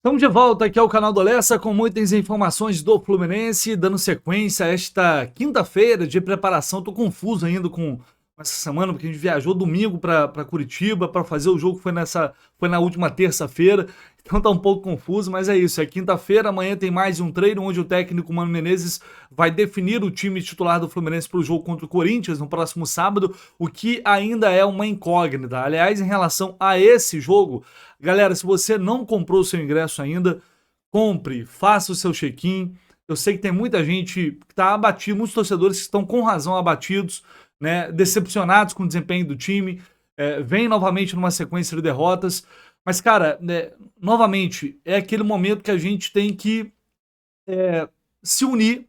Estamos de volta aqui ao canal do Lessa com muitas informações do Fluminense, dando sequência a esta quinta-feira de preparação. Estou confuso ainda com essa semana, porque a gente viajou domingo para Curitiba para fazer o jogo, foi na última terça-feira, então tá um pouco confuso, mas é isso, é quinta-feira, amanhã tem mais um treino onde o técnico Mano Menezes vai definir o time titular do Fluminense para o jogo contra o Corinthians no próximo sábado, o que ainda é uma incógnita. Aliás, em relação a esse jogo, galera, se você não comprou o seu ingresso ainda, compre, faça o seu check-in. Eu sei que tem muita gente que está abatida, muitos torcedores que estão com razão abatidos, né, decepcionados com o desempenho do time, vem novamente numa sequência de derrotas. Mas, cara, né, novamente, é aquele momento que a gente tem que se unir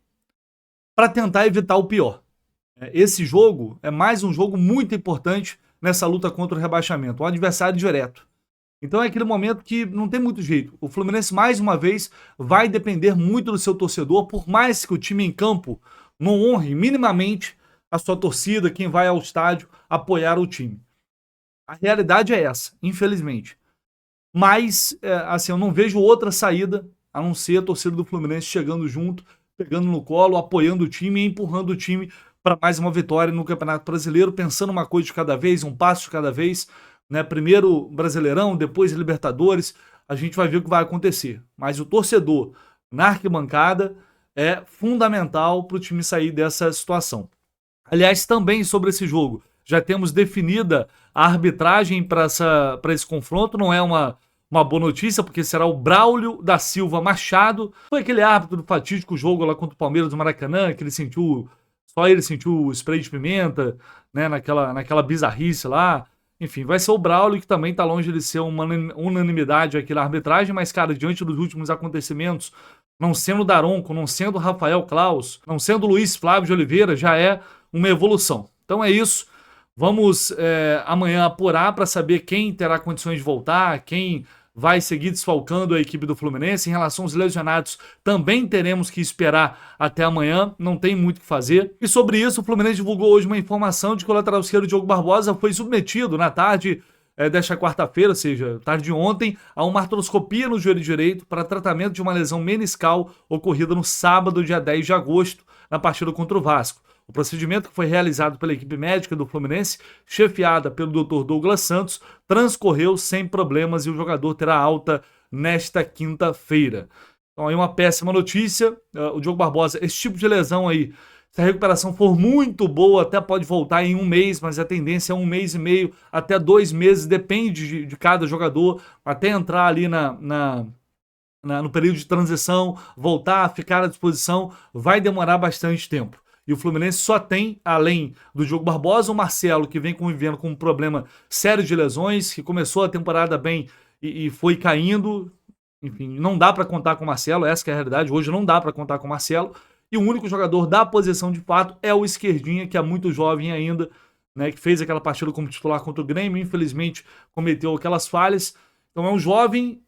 para tentar evitar o pior. Esse jogo é mais um jogo muito importante nessa luta contra o rebaixamento, um adversário direto. Então é aquele momento que não tem muito jeito. O Fluminense, mais uma vez, vai depender muito do seu torcedor, por mais que o time em campo não honre minimamente a sua torcida, quem vai ao estádio apoiar o time. A realidade é essa, infelizmente. Mas, assim, eu não vejo outra saída a não ser a torcida do Fluminense chegando junto, pegando no colo, apoiando o time e empurrando o time para mais uma vitória no Campeonato Brasileiro, pensando uma coisa de cada vez, um passo de cada vez, né? Primeiro Brasileirão, depois Libertadores, a gente vai ver o que vai acontecer. Mas o torcedor na arquibancada é fundamental para o time sair dessa situação. Aliás, também sobre esse jogo, já temos definida a arbitragem para esse confronto, não é uma boa notícia, porque será o Braulio da Silva Machado. Foi aquele árbitro do fatídico jogo lá contra o Palmeiras do Maracanã, que só ele sentiu o spray de pimenta, né, naquela bizarrice lá. Enfim, vai ser o Braulio, que também está longe de ser uma unanimidade aqui na arbitragem, mas, cara, diante dos últimos acontecimentos, não sendo Daronco, não sendo Rafael Claus, não sendo Luiz Flávio de Oliveira, já é uma evolução. Então é isso. Vamos amanhã apurar para saber quem terá condições de voltar, quem vai seguir desfalcando a equipe do Fluminense. Em relação aos lesionados, também teremos que esperar até amanhã, não tem muito o que fazer. E sobre isso, o Fluminense divulgou hoje uma informação de que o lateral esquerdo Diogo Barbosa foi submetido na tarde desta quarta-feira, ou seja, tarde de ontem, a uma artroscopia no joelho direito para tratamento de uma lesão meniscal ocorrida no sábado, dia 10 de agosto, na partida contra o Vasco. O procedimento, que foi realizado pela equipe médica do Fluminense, chefiada pelo Dr. Douglas Santos, transcorreu sem problemas e o jogador terá alta nesta quinta-feira. Então aí uma péssima notícia, o Diogo Barbosa, esse tipo de lesão aí, se a recuperação for muito boa, até pode voltar em um mês, mas a tendência é 1 mês e meio, até 2 meses, depende de cada jogador, até entrar ali no período de transição, voltar, ficar à disposição, vai demorar bastante tempo. E o Fluminense só tem, além do Diogo Barbosa, o Marcelo, que vem convivendo com um problema sério de lesões, que começou a temporada bem e foi caindo. Enfim, não dá para contar com o Marcelo, essa que é a realidade. Hoje não dá para contar com o Marcelo. E o único jogador da posição de fato é o Esquerdinha, que é muito jovem ainda, né, que fez aquela partida como titular contra o Grêmio, infelizmente cometeu aquelas falhas. Então é um jovem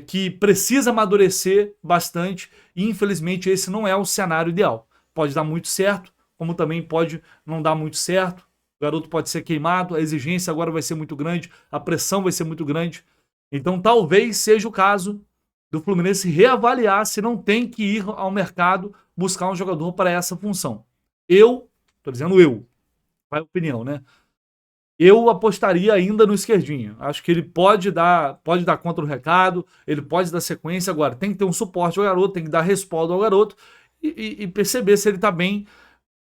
que precisa amadurecer bastante e infelizmente esse não é o cenário ideal. Pode dar muito certo, como também pode não dar muito certo. O garoto pode ser queimado, a exigência agora vai ser muito grande, a pressão vai ser muito grande. Então talvez seja o caso do Fluminense reavaliar se não tem que ir ao mercado buscar um jogador para essa função. Tô dizendo eu, vai a opinião, né? Eu apostaria ainda no Esquerdinha. Acho que ele pode dar conta do recado, ele pode dar sequência. Agora, tem que ter um suporte ao garoto, tem que dar respaldo ao garoto e perceber se ele tá bem,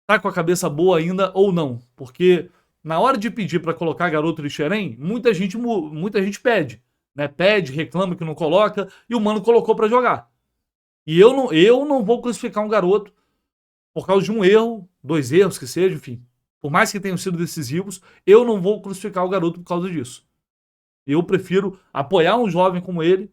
tá com a cabeça boa ainda ou não. Porque na hora de pedir para colocar garoto de Xerém, muita gente pede, né? Pede, reclama que não coloca, e o Mano colocou para jogar. E eu não vou crucificar um garoto por causa de um erro, 2 erros que seja, enfim. Por mais que tenham sido decisivos, eu não vou crucificar o garoto por causa disso. Eu prefiro apoiar um jovem como ele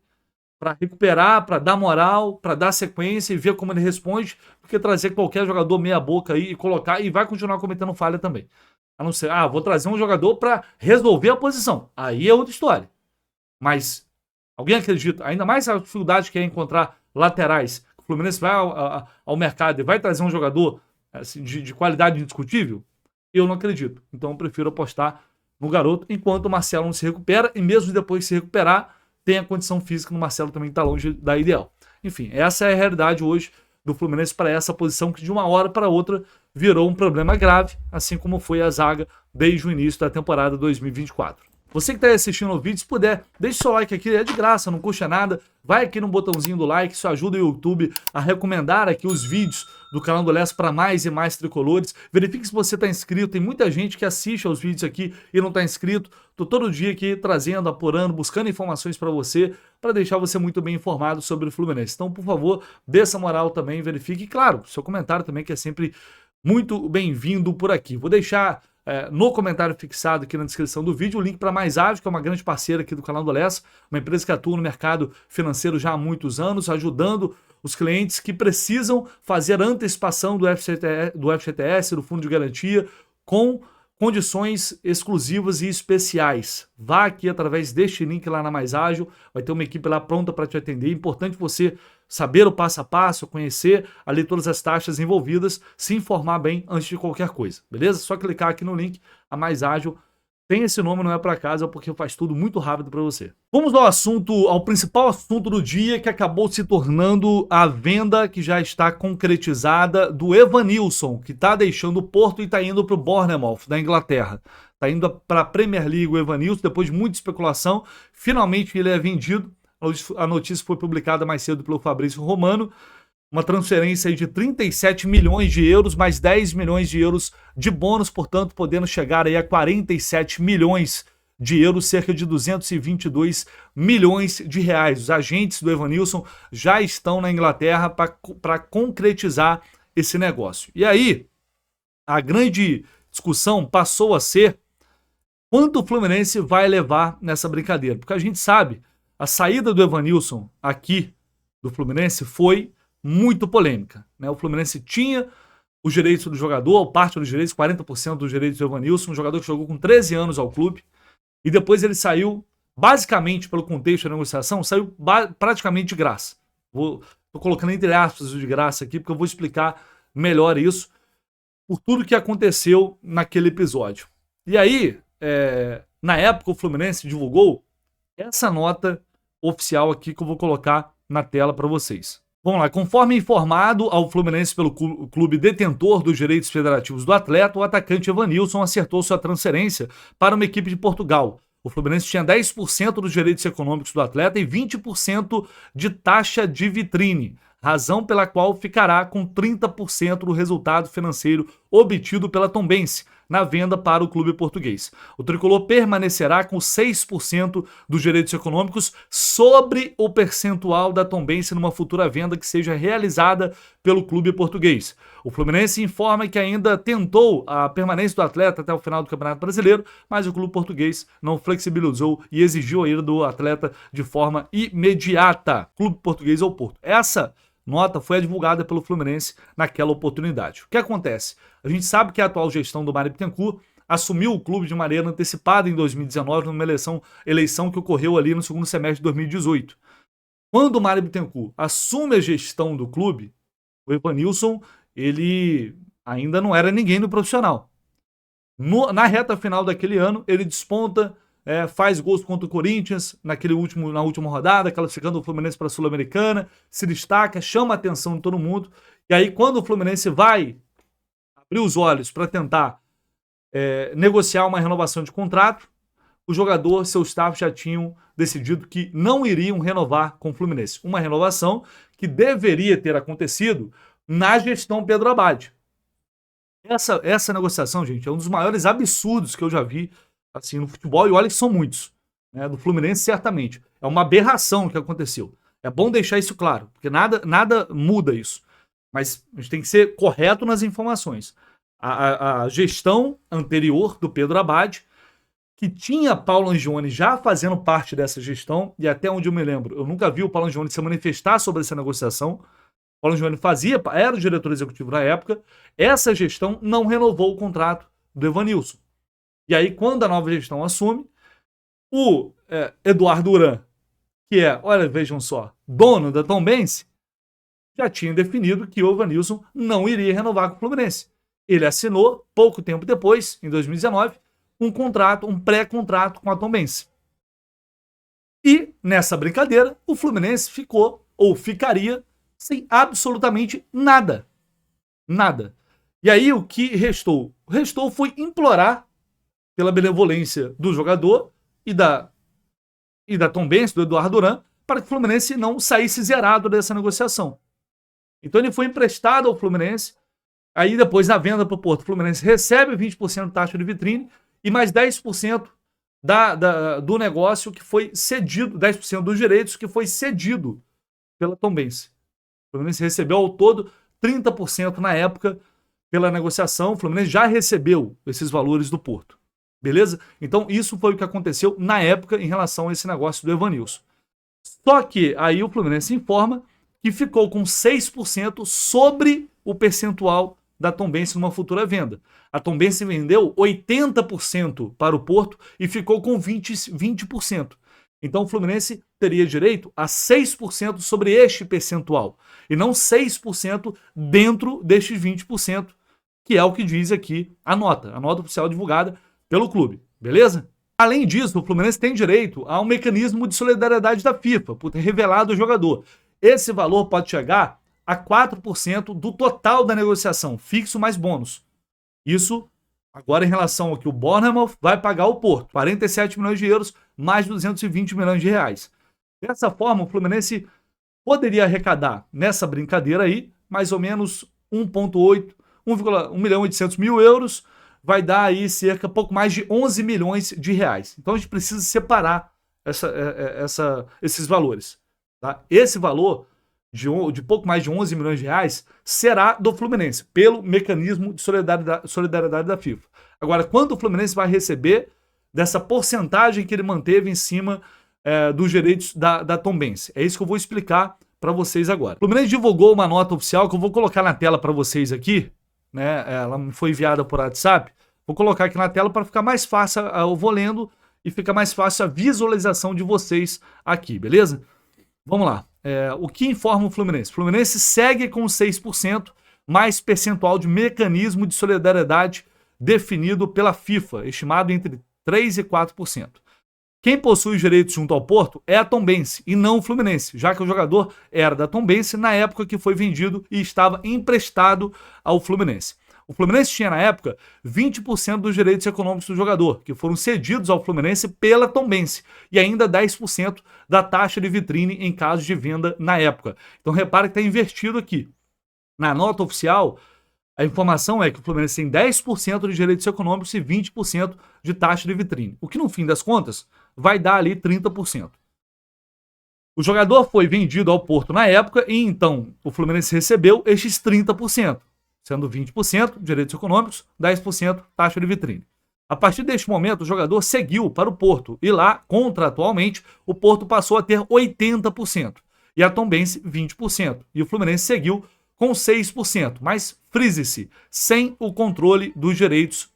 para recuperar, para dar moral, para dar sequência e ver como ele responde, do que trazer qualquer jogador meia boca aí e colocar, e vai continuar cometendo falha também. A não ser, vou trazer um jogador para resolver a posição. Aí é outra história. Mas alguém acredita, ainda mais a dificuldade que é encontrar laterais, o Fluminense vai ao mercado e vai trazer um jogador assim, de qualidade indiscutível? Eu não acredito. Então eu prefiro apostar no garoto enquanto o Marcelo não se recupera, e mesmo depois de se recuperar, tem a condição física, no Marcelo também está longe da ideal. Enfim, essa é a realidade hoje do Fluminense para essa posição que de uma hora para outra virou um problema grave, assim como foi a zaga desde o início da temporada 2024. Você que está assistindo o vídeo, se puder, deixe seu like aqui, é de graça, não custa nada. Vai aqui no botãozinho do like, isso ajuda o YouTube a recomendar aqui os vídeos do canal do Lessa para mais e mais tricolores. Verifique se você está inscrito, tem muita gente que assiste aos vídeos aqui e não está inscrito. Estou todo dia aqui trazendo, apurando, buscando informações para você, para deixar você muito bem informado sobre o Fluminense. Então, por favor, dê essa moral também, verifique. E claro, seu comentário também, que é sempre muito bem-vindo por aqui. Vou deixar no comentário fixado aqui na descrição do vídeo o link para Mais Ágil, que é uma grande parceira aqui do canal do Lessa, uma empresa que atua no mercado financeiro já há muitos anos, ajudando os clientes que precisam fazer antecipação do FGTS, do Fundo de Garantia, com condições exclusivas e especiais. Vá aqui através deste link lá na Mais Ágil, vai ter uma equipe lá pronta para te atender. É importante você saber o passo a passo, conhecer ali todas as taxas envolvidas, se informar bem antes de qualquer coisa, beleza? Só clicar aqui no link, a Mais Ágil tem esse nome, não é por acaso, é porque faz tudo muito rápido para você. Vamos ao principal assunto do dia, que acabou se tornando a venda que já está concretizada do Evanilson, que está deixando o Porto e está indo para o Bournemouth, da Inglaterra. Está indo para a Premier League o Evanilson, depois de muita especulação, finalmente ele é vendido. A notícia foi publicada mais cedo pelo Fabrício Romano. Uma transferência aí de 37 milhões de euros, mais 10 milhões de euros de bônus, portanto, podendo chegar aí a 47 milhões de euros, cerca de 222 milhões de reais. Os agentes do Evanilson já estão na Inglaterra para concretizar esse negócio. E aí, a grande discussão passou a ser quanto o Fluminense vai levar nessa brincadeira. Porque a gente sabe, a saída do Evanilson aqui do Fluminense foi muito polêmica, né? O Fluminense tinha os direitos do jogador, ou parte dos direitos, 40% dos direitos do Evanilson, um jogador que jogou com 13 anos ao clube, e depois ele saiu, basicamente pelo contexto da negociação, saiu praticamente de graça. Estou colocando entre aspas o de graça aqui, porque eu vou explicar melhor isso, por tudo que aconteceu naquele episódio. E aí, na época, o Fluminense divulgou essa nota oficial aqui que eu vou colocar na tela para vocês. Vamos lá, conforme informado ao Fluminense pelo clube detentor dos direitos federativos do atleta, o atacante Evanilson acertou sua transferência para uma equipe de Portugal. O Fluminense tinha 10% dos direitos econômicos do atleta e 20% de taxa de vitrine, razão pela qual ficará com 30% do resultado financeiro obtido pela Tombense na venda para o clube português. O tricolor permanecerá com 6% dos direitos econômicos sobre o percentual da Tombense numa futura venda que seja realizada pelo clube português. O Fluminense informa que ainda tentou a permanência do atleta até o final do Campeonato Brasileiro, mas o clube português não flexibilizou e exigiu a ida do atleta de forma imediata. Clube português ou Porto. Essa nota foi divulgada pelo Fluminense naquela oportunidade. O que acontece? A gente sabe que a atual gestão do Mário Bittencourt assumiu o clube de maneira antecipada em 2019, numa eleição que ocorreu ali no segundo semestre de 2018. Quando o Mário Bittencourt assume a gestão do clube, o Evanilson, ele ainda não era ninguém no profissional. Na reta final daquele ano, ele desponta, faz gols contra o Corinthians na última rodada, classificando o Fluminense para a Sul-Americana, se destaca, chama a atenção de todo mundo. E aí, quando o Fluminense vai abrir os olhos para tentar negociar uma renovação de contrato, o jogador, seu staff já tinham decidido que não iriam renovar com o Fluminense. Uma renovação que deveria ter acontecido na gestão Pedro Abad. Essa negociação, gente, é um dos maiores absurdos que eu já vi assim, no futebol, e olha que são muitos, né? Do Fluminense, certamente. É uma aberração que aconteceu. É bom deixar isso claro, porque nada muda isso. Mas a gente tem que ser correto nas informações. A gestão anterior do Pedro Abad, que tinha Paulo Angione já fazendo parte dessa gestão, e até onde eu me lembro, eu nunca vi o Paulo Angione se manifestar sobre essa negociação. Paulo Angione era o diretor executivo na época. Essa gestão não renovou o contrato do Evanilson. E aí, quando a nova gestão assume, o Eduardo Duran, que olha, vejam só, dono da Tombense, já tinha definido que o Evanilson não iria renovar com o Fluminense. Ele assinou, pouco tempo depois, em 2019, um pré-contrato com a Tombense. E nessa brincadeira, o Fluminense ficou, ou ficaria, sem absolutamente nada. Nada. E aí o que restou? Restou foi implorar pela benevolência do jogador e da Tombense, do Eduardo Duran, para que o Fluminense não saísse zerado dessa negociação. Então ele foi emprestado ao Fluminense, aí depois na venda para o Porto, o Fluminense recebe 20% de taxa de vitrine e mais 10% do negócio que foi cedido, 10% dos direitos que foi cedido pela Tombense. O Fluminense recebeu ao todo 30% na época pela negociação. O Fluminense já recebeu esses valores do Porto. Beleza? Então isso foi o que aconteceu na época em relação a esse negócio do Evanilson. Só que aí o Fluminense informa que ficou com 6% sobre o percentual da Tombense numa futura venda. A Tombense vendeu 80% para o Porto e ficou com 20%. Então o Fluminense teria direito a 6% sobre este percentual e não 6% dentro destes 20%, que é o que diz aqui a nota oficial divulgada pelo clube, beleza? Além disso, o Fluminense tem direito a um mecanismo de solidariedade da FIFA, por ter revelado o jogador. Esse valor pode chegar a 4% do total da negociação, fixo mais bônus. Isso agora em relação ao que o Bournemouth vai pagar ao Porto, 47 milhões de euros, mais 220 milhões de reais. Dessa forma, o Fluminense poderia arrecadar nessa brincadeira aí, mais ou menos 1,8 milhão e 800 mil euros, vai dar aí cerca, pouco mais de 11 milhões de reais. Então a gente precisa separar esses valores. Tá? Esse valor de pouco mais de 11 milhões de reais será do Fluminense, pelo mecanismo de solidariedade da FIFA. Agora, quanto o Fluminense vai receber dessa porcentagem que ele manteve em cima dos direitos da Tombense? É isso que eu vou explicar para vocês agora. O Fluminense divulgou uma nota oficial que eu vou colocar na tela para vocês aqui, né? Ela me foi enviada por WhatsApp. Vou colocar aqui na tela para ficar mais fácil, eu vou lendo e fica mais fácil a visualização de vocês aqui, beleza? Vamos lá. O que informa o Fluminense? O Fluminense segue com 6%, mais percentual de mecanismo de solidariedade definido pela FIFA, estimado entre 3% e 4%. Quem possui os direitos junto ao Porto é a Tombense e não o Fluminense, já que o jogador era da Tombense na época que foi vendido e estava emprestado ao Fluminense. O Fluminense tinha, na época, 20% dos direitos econômicos do jogador, que foram cedidos ao Fluminense pela Tombense, e ainda 10% da taxa de vitrine em caso de venda na época. Então, repara que está invertido aqui. Na nota oficial, a informação é que o Fluminense tem 10% de direitos econômicos e 20% de taxa de vitrine, o que, no fim das contas, vai dar ali 30%. O jogador foi vendido ao Porto na época e, então, o Fluminense recebeu estes 30%. Sendo 20% direitos econômicos, 10% taxa de vitrine. A partir deste momento, o jogador seguiu para o Porto e lá, contratualmente, o Porto passou a ter 80% e a Tombense 20%. E o Fluminense seguiu com 6%, mas frise-se, sem o controle dos direitos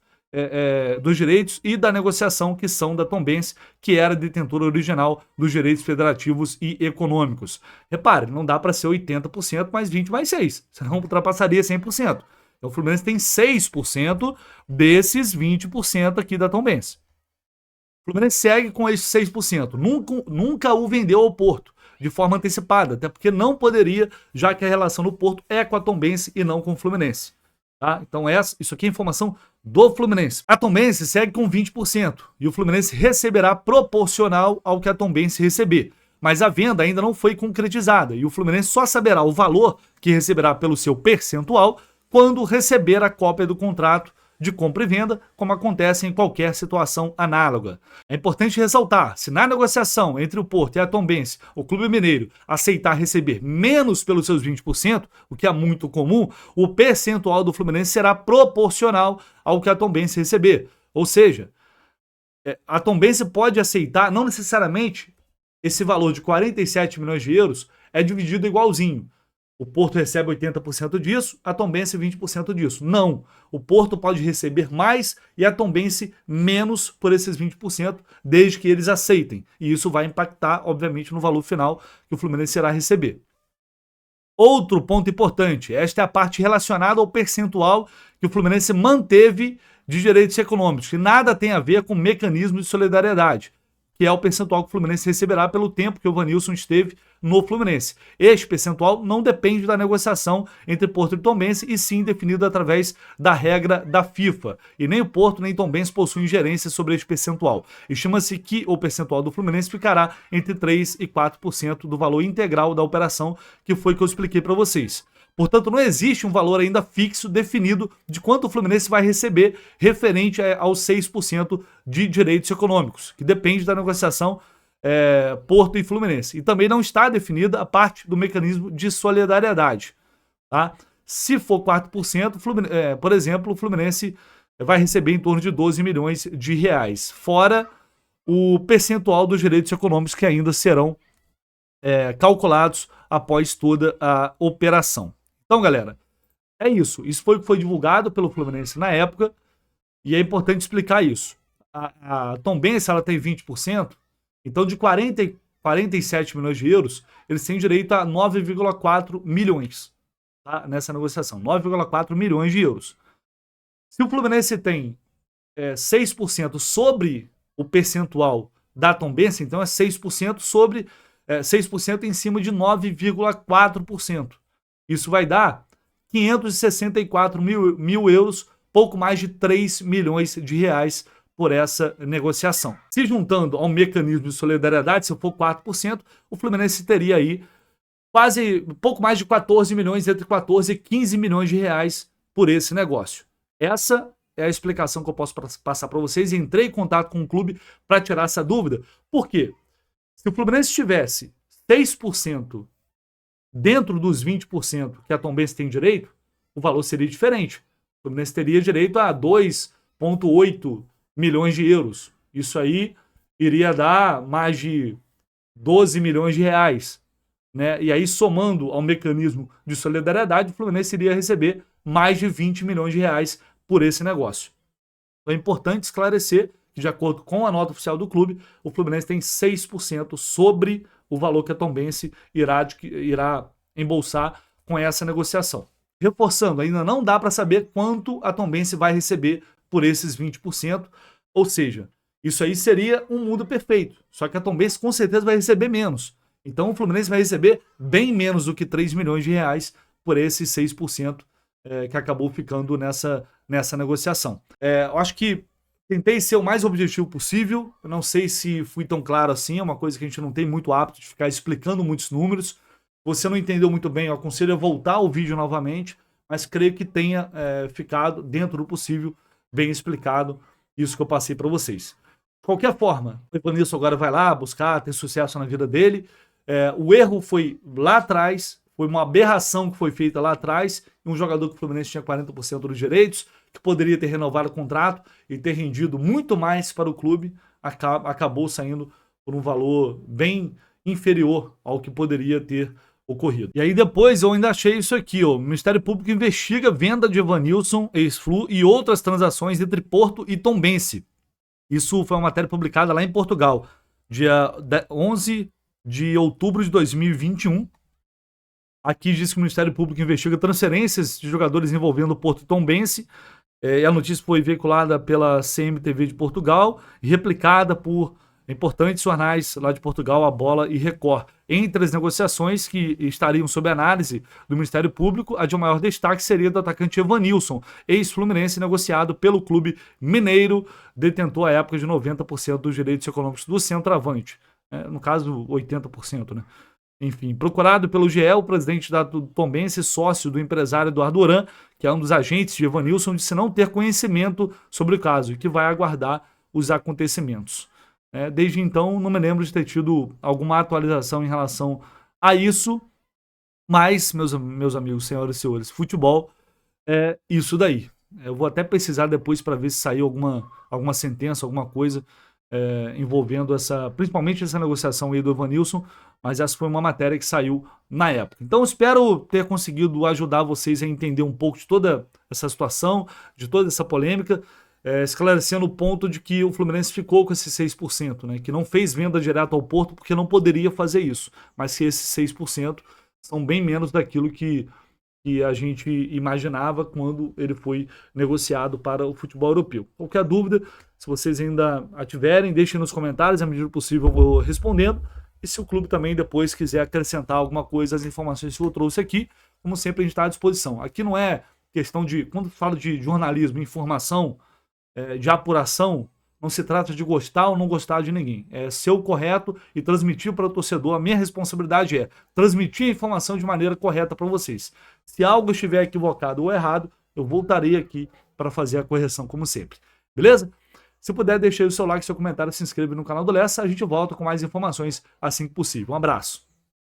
e da negociação que são da Tombense, que era detentora original dos direitos federativos e econômicos. Repare, não dá para ser 80% mais 20 mais 6, senão ultrapassaria 100%. Então o Fluminense tem 6% desses 20% aqui da Tombense. O Fluminense segue com esses 6%, nunca o vendeu ao Porto de forma antecipada, até porque não poderia, já que a relação do Porto é com a Tombense e não com o Fluminense. Tá? Então isso aqui é informação do Fluminense. A Tombense segue com 20% e o Fluminense receberá proporcional ao que a Tombense receber. Mas a venda ainda não foi concretizada e o Fluminense só saberá o valor que receberá pelo seu percentual quando receber a cópia do contrato de compra e venda, como acontece em qualquer situação análoga. É importante ressaltar, se na negociação entre o Porto e a Tombense, o Clube Mineiro aceitar receber menos pelos seus 20%, o que é muito comum, o percentual do Fluminense será proporcional ao que a Tombense receber. Ou seja, a Tombense pode aceitar, não necessariamente esse valor de 47 milhões de euros é dividido igualzinho. O Porto recebe 80% disso, a Tombense 20% disso. Não, o Porto pode receber mais e a Tombense menos por esses 20%, desde que eles aceitem. E isso vai impactar, obviamente, no valor final que o Fluminense irá receber. Outro ponto importante, esta é a parte relacionada ao percentual que o Fluminense manteve de direitos econômicos, que nada tem a ver com mecanismo de solidariedade, que é o percentual que o Fluminense receberá pelo tempo que o Evanilson esteve no Fluminense. Este percentual não depende da negociação entre Porto e Tombense, e sim definido através da regra da FIFA. E nem o Porto nem Tombense possuem ingerência sobre este percentual. Estima-se que o percentual do Fluminense ficará entre 3% e 4% do valor integral da operação, que foi que eu expliquei para vocês. Portanto, não existe um valor ainda fixo definido de quanto o Fluminense vai receber referente aos 6% de direitos econômicos, que depende da negociação Porto e Fluminense. E também não está definida a parte do mecanismo de solidariedade. Tá? Se for 4%, por exemplo, o Fluminense vai receber em torno de 12 milhões de reais, fora o percentual dos direitos econômicos que ainda serão calculados após toda a operação. Então, galera, é isso. Isso foi o que foi divulgado pelo Fluminense na época, e é importante explicar isso. A Tombense, ela tem 20%, então de 47 milhões de euros, eles têm direito a 9,4 milhões, tá? Nessa negociação, 9,4 milhões de euros. Se o Fluminense tem 6% sobre o percentual da Tombense, então é 6% sobre 6% em cima de 9,4%. Isso vai dar 564 mil euros, pouco mais de 3 milhões de reais por essa negociação. Se juntando ao mecanismo de solidariedade, se for 4%, o Fluminense teria aí quase pouco mais de 14 milhões, entre 14 e 15 milhões de reais por esse negócio. Essa é a explicação que eu posso passar para vocês. Entrei em contato com o clube para tirar essa dúvida. Por quê? Se o Fluminense tivesse 6% dentro dos 20% que a Tombense tem direito, o valor seria diferente. O Fluminense teria direito a 2,8 milhões de euros. Isso aí iria dar mais de 12 milhões de reais. Né? E aí, somando ao mecanismo de solidariedade, o Fluminense iria receber mais de 20 milhões de reais por esse negócio. Então é importante esclarecer que, de acordo com a nota oficial do clube, o Fluminense tem 6% sobre o valor que a Tombense irá embolsar com essa negociação. Reforçando, ainda não dá para saber quanto a Tombense vai receber por esses 20%, ou seja, isso aí seria um mundo perfeito, só que a Tombense com certeza vai receber menos. Então o Fluminense vai receber bem menos do que 3 milhões de reais por esses 6% que acabou ficando nessa negociação. Eu acho que tentei ser o mais objetivo possível, eu não sei se fui tão claro assim, é uma coisa que a gente não tem muito hábito de ficar explicando muitos números. Você não entendeu muito bem, eu aconselho a voltar o vídeo novamente, mas creio que tenha ficado, dentro do possível, bem explicado isso que eu passei para vocês. De qualquer forma, o Evanilson agora vai lá buscar, ter sucesso na vida dele. O erro foi lá atrás, foi uma aberração que foi feita lá atrás, e um jogador que o Fluminense tinha 40% dos direitos, que poderia ter renovado o contrato e ter rendido muito mais para o clube, acabou saindo por um valor bem inferior ao que poderia ter ocorrido. E aí depois eu ainda achei isso aqui, ó, o Ministério Público investiga venda de Evanilson, ex-Flu e outras transações entre Porto e Tombense. Isso foi uma matéria publicada lá em Portugal, dia 11 de outubro de 2021. Aqui diz que o Ministério Público investiga transferências de jogadores envolvendo o Porto e Tombense. A notícia foi veiculada pela CMTV de Portugal e replicada por importantes jornais lá de Portugal, A Bola e Record. Entre as negociações que estariam sob análise do Ministério Público, a de maior destaque seria do atacante Evanilson, ex-fluminense, negociado pelo clube mineiro, detentor à época de 90% dos direitos econômicos do centroavante. No caso, 80%, né? Enfim, procurado pelo GE, o presidente da Tombense, sócio do empresário Eduardo Duran, que é um dos agentes de Evanilson, disse não ter conhecimento sobre o caso e que vai aguardar os acontecimentos. Desde então, não me lembro de ter tido alguma atualização em relação a isso, mas, meus amigos, senhoras e senhores, futebol é isso daí. Eu vou até pesquisar depois para ver se saiu alguma sentença, alguma coisa envolvendo principalmente essa negociação aí do Evanilson, mas essa foi uma matéria que saiu na época. Então, espero ter conseguido ajudar vocês a entender um pouco de toda essa situação, de toda essa polêmica, esclarecendo o ponto de que o Fluminense ficou com esses 6%, né, que não fez venda direta ao Porto porque não poderia fazer isso, mas que esses 6% são bem menos daquilo que a gente imaginava quando ele foi negociado para o futebol europeu. Qualquer dúvida, Se vocês ainda a tiverem, deixem nos comentários, à medida do possível eu vou respondendo. E se o clube também depois quiser acrescentar alguma coisa às informações que eu trouxe aqui, como sempre a gente está à disposição. Aqui não é questão de, quando falo de jornalismo, informação, de apuração, não se trata de gostar ou não gostar de ninguém. É ser o correto e transmitir para o torcedor. A minha responsabilidade é transmitir a informação de maneira correta para vocês. Se algo estiver equivocado ou errado, eu voltarei aqui para fazer a correção como sempre. Beleza? Se puder, deixe aí o seu like, seu comentário, se inscreva no canal do Lessa. A gente volta com mais informações assim que possível. Um abraço.